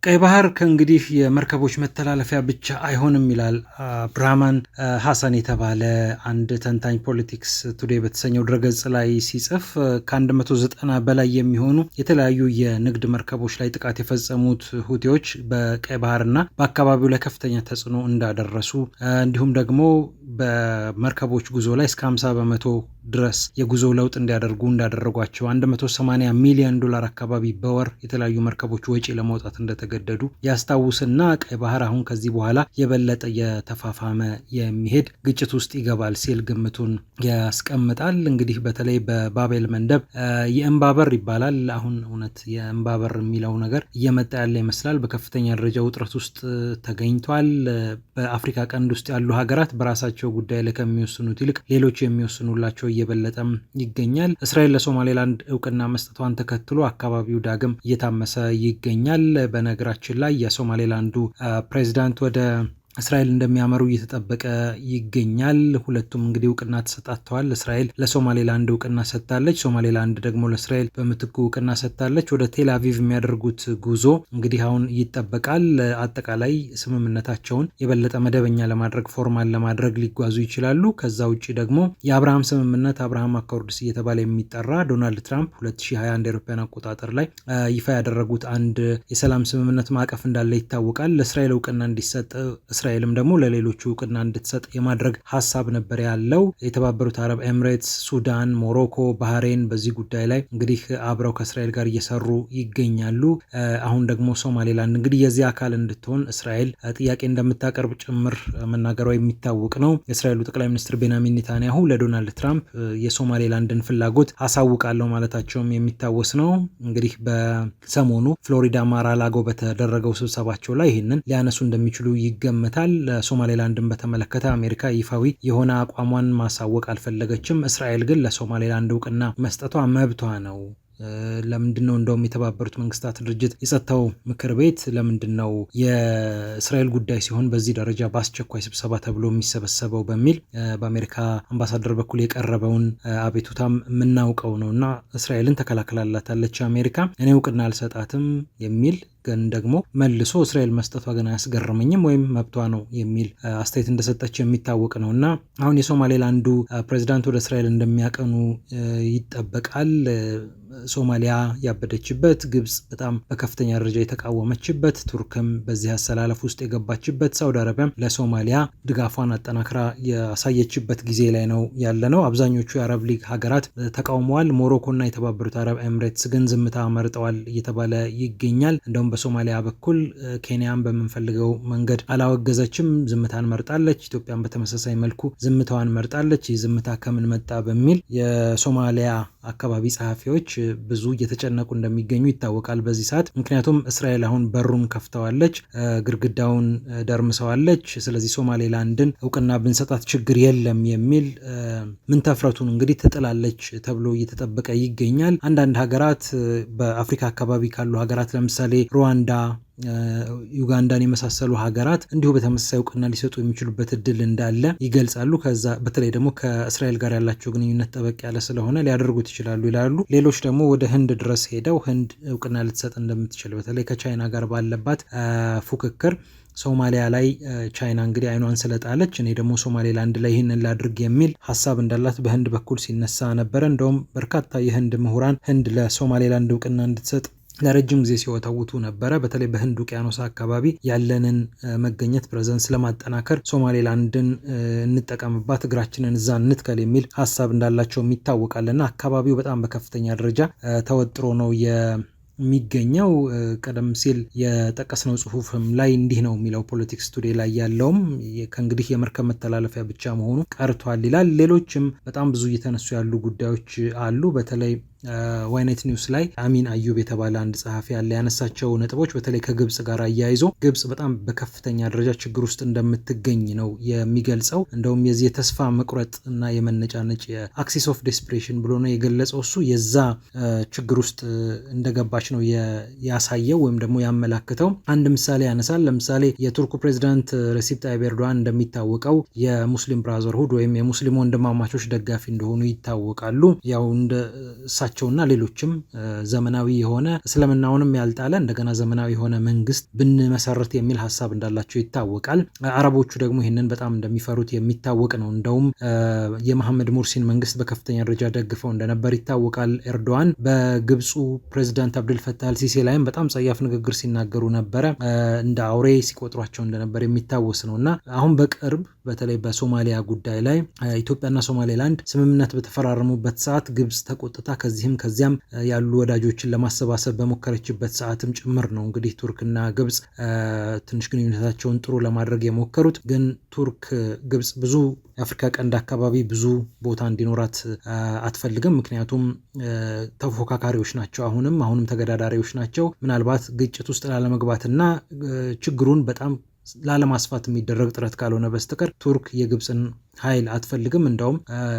ቀይ ባህር ከእንግዲህ የመርከቦች መተላለፊያ ብቻ አይሆንም ይላል አብዱራህማን ሐሰን የተባለ አንድ ተንታኝ ፖለቲክስ ቱዴይ በተሰኘው ድረገጽ ላይ ሲጽፍ ከ190 በላይ የሚሆኑ የተለያዩ የንግድ መርከቦች ላይ ጥቃት የፈጸሙት ሁቲዎች በቀይ ባህርና በአካባቢው ላይ ከፍተኛ ተጽዕኖ እንዳደረሱ እንዲሁም ደግሞ በመርከቦች ጉዞ ላይ እስከ 50% ድረስ የጉዞ ለውጥ እንዳደረጓቸው 180 ሚሊዮን ዶላር አካባቢ በወር የተለያዩ መርከቦች ወጪ ለማውጣት እንደተገደዱ ያስታውስና ቀይ ባህር አሁን ከዚህ በኋላ የበለጠ የተፋፋመ የሚሄድ ግጭት ውስጥ ይገባል ሲል ግምቱን ያስቀምጣል። እንግዲህ በተለይ በባቤል መንደብ የእንባበር ይባላል። አሁን እውነት የእንባበር የሚለው ነገር እየመጣ ያለ ይመስላል። በከፍተኛ ደረጃ ውጥረት ውስጥ ተገኝቷል። በአፍሪካ ቀንድ ውስጥ ያሉ ሀገራት በራሳቸው ጉዳይ ላይ ከሚወስኑት ይልቅ ሌሎች የሚወስኑላቸው እየበለጠም ይገኛል። እስራኤል ለሶማሌላንድ እውቅና መስጠቷን ተከትሎ አካባቢው ዳግም እየታመሰ ይገኛል። በነገራችን ላይ የሶማሌላንዱ ፕሬዚዳንት ወደ እስራኤል እንደሚያመሩ እየተጠበቀ ይገኛል። ሁለቱም እንግዲህ እውቅና ተሰጣጥተዋል። እስራኤል ለሶማሌላንድ እውቅና ሰጥታለች፣ ሶማሌላንድ ደግሞ ለእስራኤል በምትኩ እውቅና ሰጥታለች። ወደ ቴል አቪቭ የሚያደርጉት ጉዞ እንግዲህ አሁን ይጠበቃል። አጠቃላይ ስምምነታቸውን የበለጠ መደበኛ ለማድረግ ፎርማል ለማድረግ ሊጓዙ ይችላሉ። ከዛ ውጭ ደግሞ የአብርሃም ስምምነት አብርሃም አኮርድስ እየተባለ የሚጠራ ዶናልድ ትራምፕ 2021 አውሮፓውያን አቆጣጠር ላይ ይፋ ያደረጉት አንድ የሰላም ስምምነት ማዕቀፍ እንዳለ ይታወቃል። ለእስራኤል እውቅና እንዲሰጥ እስራኤልም ደግሞ ለሌሎቹ እውቅና እንድትሰጥ የማድረግ ሀሳብ ነበር ያለው። የተባበሩት አረብ ኤምሬትስ፣ ሱዳን፣ ሞሮኮ፣ ባህሬን በዚህ ጉዳይ ላይ እንግዲህ አብረው ከእስራኤል ጋር እየሰሩ ይገኛሉ። አሁን ደግሞ ሶማሌላንድ እንግዲህ የዚህ አካል እንድትሆን እስራኤል ጥያቄ እንደምታቀርብ ጭምር መናገሯ የሚታወቅ ነው። የእስራኤሉ ጠቅላይ ሚኒስትር ቤንያሚን ኔታንያሁ ለዶናልድ ትራምፕ የሶማሌላንድን ፍላጎት አሳውቃለሁ ማለታቸውም የሚታወስ ነው። እንግዲህ በሰሞኑ ፍሎሪዳ ማራላጎ በተደረገው ስብሰባቸው ላይ ይህንን ሊያነሱ እንደሚችሉ ይገመታል። ለሶማሌላንድን በተመለከተ አሜሪካ ይፋዊ የሆነ አቋሟን ማሳወቅ አልፈለገችም። እስራኤል ግን ለሶማሌላንድ እውቅና መስጠቷ መብቷ ነው። ለምንድነው እንደውም የተባበሩት መንግስታት ድርጅት የጸጥታው ምክር ቤት ለምንድነው የእስራኤል ጉዳይ ሲሆን በዚህ ደረጃ በአስቸኳይ ስብሰባ ተብሎ የሚሰበሰበው በሚል በአሜሪካ አምባሳደር በኩል የቀረበውን አቤቱታም የምናውቀው ነውና እስራኤልን ተከላክላላታለች አሜሪካ። እኔ እውቅና አልሰጣትም የሚል ግን ደግሞ መልሶ እስራኤል መስጠቷ ግን አያስገርመኝም ወይም መብቷ ነው የሚል አስተያየት እንደሰጠች የሚታወቅ ነው እና አሁን የሶማሌላንዱ ፕሬዚዳንት ወደ እስራኤል እንደሚያቀኑ ይጠበቃል። ሶማሊያ ያበደችበት፣ ግብጽ በጣም በከፍተኛ ደረጃ የተቃወመችበት፣ ቱርክም በዚህ አሰላለፍ ውስጥ የገባችበት፣ ሳውዲ አረቢያም ለሶማሊያ ድጋፏን አጠናክራ ያሳየችበት ጊዜ ላይ ነው ያለ ነው። አብዛኞቹ የአረብ ሊግ ሀገራት ተቃውመዋል። ሞሮኮና የተባበሩት አረብ ኤምሬትስ ግን ዝምታ መርጠዋል እየተባለ ይገኛል። እንደውም በሶማሊያ በኩል ኬንያን በምንፈልገው መንገድ አላወገዘችም፣ ዝምታን መርጣለች። ኢትዮጵያን በተመሳሳይ መልኩ ዝምታዋን መርጣለች። ይህ ዝምታ ከምን መጣ በሚል የሶማሊያ አካባቢ ጸሐፊዎች ብዙ እየተጨነቁ እንደሚገኙ ይታወቃል በዚህ ሰዓት። ምክንያቱም እስራኤል አሁን በሩን ከፍተዋለች፣ ግድግዳውን ደርምሰዋለች። ስለዚህ ሶማሌላንድን እውቅና ብንሰጣት ችግር የለም የሚል ምን ተፍረቱን እንግዲህ ትጥላለች ተብሎ እየተጠበቀ ይገኛል። አንዳንድ ሀገራት በአፍሪካ አካባቢ ካሉ ሀገራት ለምሳሌ ሩዋንዳ፣ ዩጋንዳን የመሳሰሉ ሀገራት እንዲሁ በተመሳሳይ እውቅና ሊሰጡ የሚችሉበት እድል እንዳለ ይገልጻሉ። ከዛ በተለይ ደግሞ ከእስራኤል ጋር ያላቸው ግንኙነት ጠበቅ ያለ ስለሆነ ሊያደርጉት ይችላሉ ይላሉ። ሌሎች ደግሞ ወደ ህንድ ድረስ ሄደው ህንድ እውቅና ልትሰጥ እንደምትችል በተለይ ከቻይና ጋር ባለባት ፉክክር ሶማሊያ ላይ ቻይና እንግዲህ አይኗን ስለጣለች እኔ ደግሞ ሶማሌላንድ ላይ ይህንን ላድርግ የሚል ሀሳብ እንዳላት በህንድ በኩል ሲነሳ ነበረ። እንደውም በርካታ የህንድ ምሁራን ህንድ ለሶማሌላንድ እውቅና እንድትሰጥ ለረጅም ጊዜ ሲወተውቱ ነበረ። በተለይ በህንድ ውቅያኖስ አካባቢ ያለንን መገኘት ፕሬዘንስ ለማጠናከር ሶማሌላንድን እንጠቀምባት፣ እግራችንን እዛ እንትከል የሚል ሀሳብ እንዳላቸው ይታወቃልና አካባቢው በጣም በከፍተኛ ደረጃ ተወጥሮ ነው የሚገኘው። ቀደም ሲል የጠቀስነው ጽሁፍም ላይ እንዲህ ነው የሚለው ፖለቲክስ ቱዴይ ላይ ያለውም ከእንግዲህ የመርከብ መተላለፊያ ብቻ መሆኑ ቀርቷል ይላል። ሌሎችም በጣም ብዙ እየተነሱ ያሉ ጉዳዮች አሉ። በተለይ ዋይኔት ኒውስ ላይ አሚን አዩብ የተባለ አንድ ጸሐፊ ያለ ያነሳቸው ነጥቦች በተለይ ከግብጽ ጋር አያይዞ ግብጽ በጣም በከፍተኛ ደረጃ ችግር ውስጥ እንደምትገኝ ነው የሚገልጸው። እንደውም የዚህ የተስፋ መቁረጥ እና የመነጫነጭ የአክሲስ ኦፍ ዴስፕሬሽን ብሎ ነው የገለጸው። እሱ የዛ ችግር ውስጥ እንደገባች ነው ያሳየው ወይም ደግሞ ያመላክተው። አንድ ምሳሌ ያነሳል። ለምሳሌ የቱርኩ ፕሬዚዳንት ረሲፕ ጣይብ ኤርዶዋን እንደሚታወቀው የሙስሊም ብራዘርሁድ ወይም የሙስሊም ወንድማማቾች ደጋፊ እንደሆኑ ይታወቃሉ። ያው እንደ እሳቸውና ሌሎችም ዘመናዊ የሆነ እስልምናውንም ያልጣለ እንደገና ዘመናዊ የሆነ መንግስት ብንመሰርት የሚል ሀሳብ እንዳላቸው ይታወቃል። አረቦቹ ደግሞ ይህንን በጣም እንደሚፈሩት የሚታወቅ ነው። እንደውም የመሐመድ ሙርሲን መንግስት በከፍተኛ ደረጃ ደግፈው እንደነበር ይታወቃል። ኤርዶዋን በግብፁ ፕሬዚዳንት አብዱልፈታህ አልሲሲ ላይም በጣም ጸያፍ ንግግር ሲናገሩ ነበረ። እንደ አውሬ ሲቆጥሯቸው እንደነበር የሚታወስ ነው እና አሁን በቅርብ በተለይ በሶማሊያ ጉዳይ ላይ ኢትዮጵያና ሶማሌላንድ ስምምነት በተፈራረሙበት ሰዓት ግብጽ ተቆጥታ ከዚህም ከዚያም ያሉ ወዳጆችን ለማሰባሰብ በሞከረችበት ሰዓትም ጭምር ነው እንግዲህ ቱርክና ግብጽ ትንሽ ግንኙነታቸውን ጥሩ ለማድረግ የሞከሩት። ግን ቱርክ ግብጽ ብዙ የአፍሪካ ቀንድ አካባቢ ብዙ ቦታ እንዲኖራት አትፈልግም። ምክንያቱም ተፎካካሪዎች ናቸው፣ አሁንም ተገዳዳሪዎች ናቸው። ምናልባት ግጭት ውስጥ ላለመግባትና ችግሩን በጣም ላለማስፋት የሚደረግ ጥረት ካልሆነ በስተቀር ቱርክ የግብፅን ኃይል አትፈልግም። እንደውም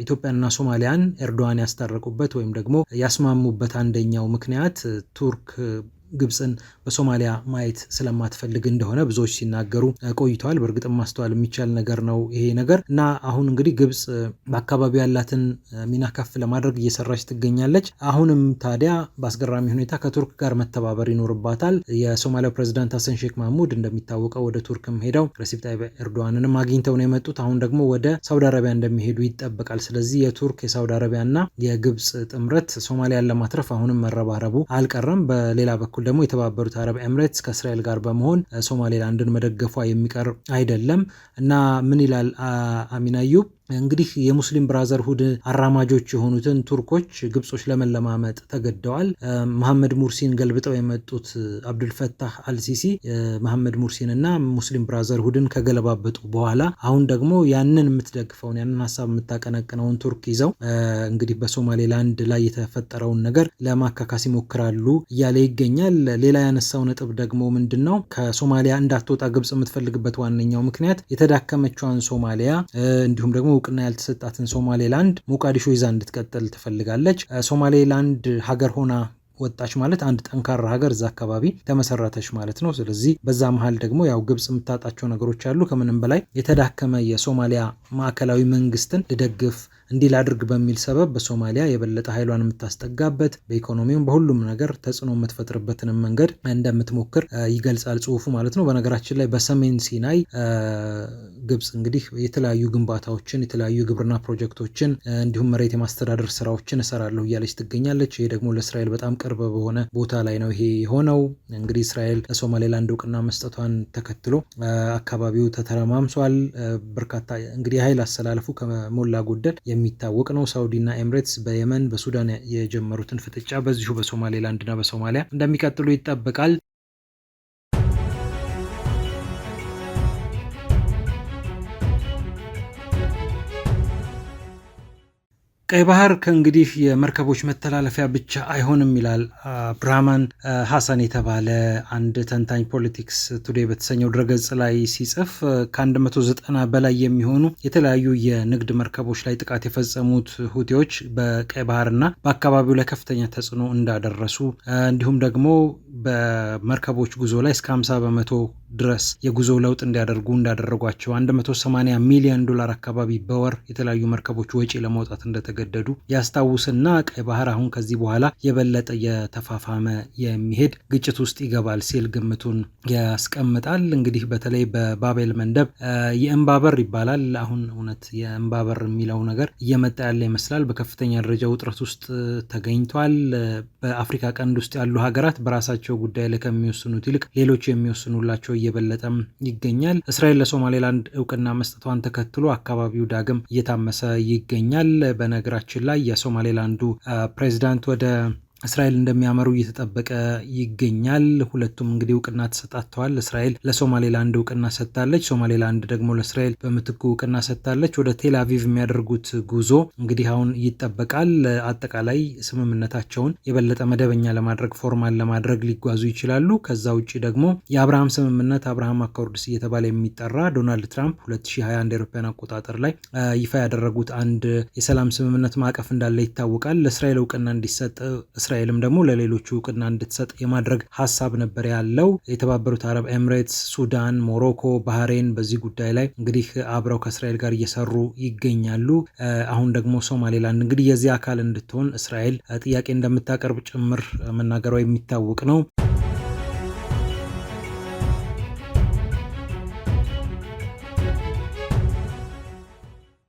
ኢትዮጵያና ሶማሊያን ኤርዶዋን ያስታረቁበት ወይም ደግሞ ያስማሙበት አንደኛው ምክንያት ቱርክ ግብፅን በሶማሊያ ማየት ስለማትፈልግ እንደሆነ ብዙዎች ሲናገሩ ቆይተዋል። በእርግጥም ማስተዋል የሚቻል ነገር ነው ይሄ ነገር እና አሁን እንግዲህ ግብፅ በአካባቢው ያላትን ሚና ከፍ ለማድረግ እየሰራች ትገኛለች። አሁንም ታዲያ በአስገራሚ ሁኔታ ከቱርክ ጋር መተባበር ይኖርባታል። የሶማሊያው ፕሬዚዳንት ሀሰን ሼክ ማህሙድ እንደሚታወቀው ወደ ቱርክም ሄደው ረሲፕ ታይብ ኤርዶዋንንም አግኝተው ነው የመጡት። አሁን ደግሞ ወደ ሳውዲ አረቢያ እንደሚሄዱ ይጠበቃል። ስለዚህ የቱርክ የሳውዲ አረቢያና የግብፅ ጥምረት ሶማሊያን ለማትረፍ አሁንም መረባረቡ አልቀረም። በሌላ በኩል ደግሞ የተባበሩት አረብ ኤምሬትስ ከእስራኤል ጋር በመሆን ሶማሌላንድን መደገፏ የሚቀር አይደለም እና ምን ይላል አሚን አዩብ እንግዲህ የሙስሊም ብራዘርሁድ አራማጆች የሆኑትን ቱርኮች ግብጾች ለመለማመጥ ተገደዋል። መሐመድ ሙርሲን ገልብጠው የመጡት አብዱልፈታህ አልሲሲ መሐመድ ሙርሲን እና ሙስሊም ብራዘርሁድን ከገለባበጡ በኋላ አሁን ደግሞ ያንን የምትደግፈውን ያንን ሀሳብ የምታቀነቅነውን ቱርክ ይዘው እንግዲህ በሶማሌላንድ ላይ የተፈጠረውን ነገር ለማካካስ ይሞክራሉ እያለ ይገኛል። ሌላ ያነሳው ነጥብ ደግሞ ምንድን ነው? ከሶማሊያ እንዳትወጣ ግብጽ የምትፈልግበት ዋነኛው ምክንያት የተዳከመችዋን ሶማሊያ እንዲሁም ደግሞ እውቅና ያልተሰጣትን ሶማሌላንድ ሞቃዲሾ ይዛ እንድትቀጥል ትፈልጋለች። ሶማሌላንድ ሀገር ሆና ወጣች ማለት አንድ ጠንካራ ሀገር እዛ አካባቢ ተመሰረተች ማለት ነው። ስለዚህ በዛ መሃል ደግሞ ያው ግብጽ የምታጣቸው ነገሮች አሉ። ከምንም በላይ የተዳከመ የሶማሊያ ማዕከላዊ መንግስትን ልደግፍ እንዲል አድርግ በሚል ሰበብ በሶማሊያ የበለጠ ኃይሏን የምታስጠጋበት በኢኮኖሚውም በሁሉም ነገር ተጽዕኖ የምትፈጥርበትንም መንገድ እንደምትሞክር ይገልጻል ጽሁፉ ማለት ነው። በነገራችን ላይ በሰሜን ሲናይ ግብጽ እንግዲህ የተለያዩ ግንባታዎችን የተለያዩ ግብርና ፕሮጀክቶችን እንዲሁም መሬት የማስተዳደር ስራዎችን እሰራለሁ እያለች ትገኛለች። ይሄ ደግሞ ለእስራኤል በጣም ቅርብ በሆነ ቦታ ላይ ነው ይሄ የሆነው። እንግዲህ እስራኤል ለሶማሌላንድ እውቅና መስጠቷን ተከትሎ አካባቢው ተተረማምሷል። በርካታ እንግዲህ የኃይል አሰላለፉ ከሞላ ጎደል የሚታወቅ ነው። ሳውዲና ኤምሬትስ በየመን በሱዳን የጀመሩትን ፍጥጫ በዚሁ በሶማሌላንድና በሶማሊያ እንደሚቀጥሉ ይጠበቃል። ቀይ ባህር ከእንግዲህ የመርከቦች መተላለፊያ ብቻ አይሆንም ይላል ብራማን ሀሰን የተባለ አንድ ተንታኝ ፖለቲክስ ቱዴይ በተሰኘው ድረገጽ ላይ ሲጽፍ ከ190 በላይ የሚሆኑ የተለያዩ የንግድ መርከቦች ላይ ጥቃት የፈጸሙት ሁቲዎች በቀይ ባህርና በአካባቢው ላይ ከፍተኛ ተጽዕኖ እንዳደረሱ እንዲሁም ደግሞ በመርከቦች ጉዞ ላይ እስከ 50 በመቶ ድረስ የጉዞ ለውጥ እንዳደረጓቸው 180 ሚሊዮን ዶላር አካባቢ በወር የተለያዩ መርከቦች ወጪ ለማውጣት እንደተገደዱ ያስታውስና ቀይ ባህር አሁን ከዚህ በኋላ የበለጠ የተፋፋመ የሚሄድ ግጭት ውስጥ ይገባል ሲል ግምቱን ያስቀምጣል። እንግዲህ በተለይ በባቤል መንደብ የእንባበር ይባላል። አሁን እውነት የእንባበር የሚለው ነገር እየመጣ ያለ ይመስላል። በከፍተኛ ደረጃ ውጥረት ውስጥ ተገኝቷል። በአፍሪካ ቀንድ ውስጥ ያሉ ሀገራት በራሳቸው ጉዳይ ላይ ከሚወስኑት ይልቅ ሌሎች የሚወስኑላቸው እየበለጠም ይገኛል። እስራኤል ለሶማሌላንድ እውቅና መስጠቷን ተከትሎ አካባቢው ዳግም እየታመሰ ይገኛል። በነገራችን ላይ የሶማሌላንዱ ፕሬዚዳንት ወደ እስራኤል እንደሚያመሩ እየተጠበቀ ይገኛል። ሁለቱም እንግዲህ እውቅና ተሰጣጥተዋል። እስራኤል ለሶማሌላንድ እውቅና ሰጥታለች፣ ሶማሌላንድ ደግሞ ለእስራኤል በምትኩ እውቅና ሰጥታለች። ወደ ቴል አቪቭ የሚያደርጉት ጉዞ እንግዲህ አሁን ይጠበቃል። አጠቃላይ ስምምነታቸውን የበለጠ መደበኛ ለማድረግ ፎርማል ለማድረግ ሊጓዙ ይችላሉ። ከዛ ውጭ ደግሞ የአብርሃም ስምምነት አብርሃም አኮርድስ እየተባለ የሚጠራ ዶናልድ ትራምፕ 2021 አውሮፓውያን አቆጣጠር ላይ ይፋ ያደረጉት አንድ የሰላም ስምምነት ማዕቀፍ እንዳለ ይታወቃል። ለእስራኤል እውቅና እንዲሰጥ እስራኤልም ደግሞ ለሌሎቹ እውቅና እንድትሰጥ የማድረግ ሀሳብ ነበር ያለው። የተባበሩት አረብ ኤምሬትስ፣ ሱዳን፣ ሞሮኮ፣ ባህሬን በዚህ ጉዳይ ላይ እንግዲህ አብረው ከእስራኤል ጋር እየሰሩ ይገኛሉ። አሁን ደግሞ ሶማሌላንድ እንግዲህ የዚህ አካል እንድትሆን እስራኤል ጥያቄ እንደምታቀርብ ጭምር መናገሯ የሚታወቅ ነው።